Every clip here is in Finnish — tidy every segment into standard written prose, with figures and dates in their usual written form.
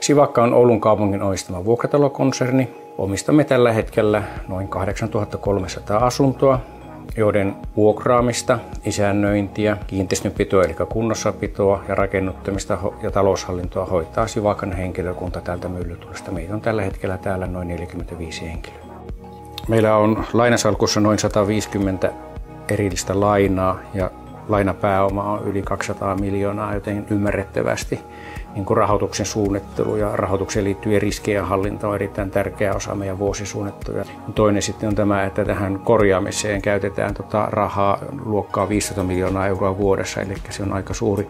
Sivakka on Oulun kaupungin omistama vuokratalokonserni. Omistamme tällä hetkellä noin 8300 asuntoa, joiden vuokraamista, isännöintiä, kiinteistönpitoa eli kunnossapitoa ja rakennuttamista ja taloushallintoa hoitaa Sivakan henkilökunta täältä Myllytuulesta. Meitä on tällä hetkellä täällä noin 45 henkilöä. Meillä on lainasalkussa noin 150 erillistä lainaa ja lainapääoma on yli 200 miljoonaa, joten ymmärrettävästi niin kuin rahoituksen suunnittelu ja rahoitukseen liittyvien riskien hallinta on erittäin tärkeä osa meidän vuosisuunnittelua. Toinen sitten on tämä, että tähän korjaamiseen käytetään rahaa luokkaa 500 miljoonaa euroa vuodessa, eli se on aika suuri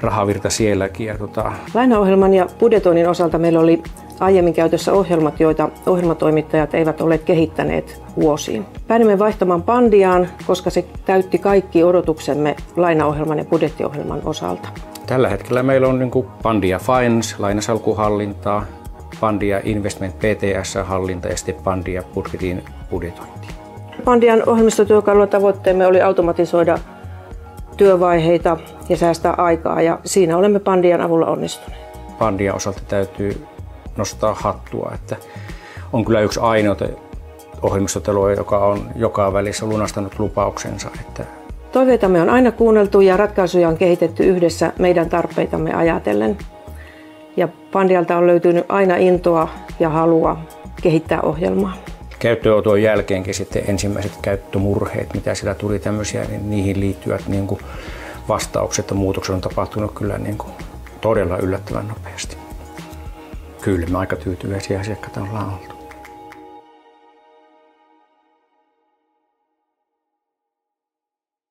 rahavirta sielläkin. Lainaohjelman ja budjetoinnin osalta meillä oli aiemmin käytössä ohjelmat, joita ohjelmatoimittajat eivät olleet kehittäneet vuosiin. Päädymme vaihtamaan Pandiaan, koska se täytti kaikki odotuksemme lainaohjelman ja budjettiohjelman osalta. Tällä hetkellä meillä on Pandia Finance, lainasalkuhallintaa, Pandia Investment PTS-hallinta ja sitten Pandia Budgetin budjetointi. Pandian ohjelmistotyökalulla tavoitteemme oli automatisoida työvaiheita ja säästää aikaa, ja siinä olemme Pandian avulla onnistuneet. Pandian osalta täytyy nostaa hattua, että on kyllä yksi ainoa ohjelmistotalo, joka on joka välissä lunastanut lupauksensa. Toiveitamme on aina kuunneltu ja ratkaisuja on kehitetty yhdessä meidän tarpeitamme ajatellen. Ja Pandialta on löytynyt aina intoa ja halua kehittää ohjelmaa. Käyttöönoton jälkeenkin sitten ensimmäiset käyttömurheet, mitä siellä tuli tämmöisiä, niin niihin liittyvät vastaukset ja muutokset on tapahtunut kyllä todella yllättävän nopeasti. Kyllä me aika tyytyväisiä asiakkaita ollaan oltu.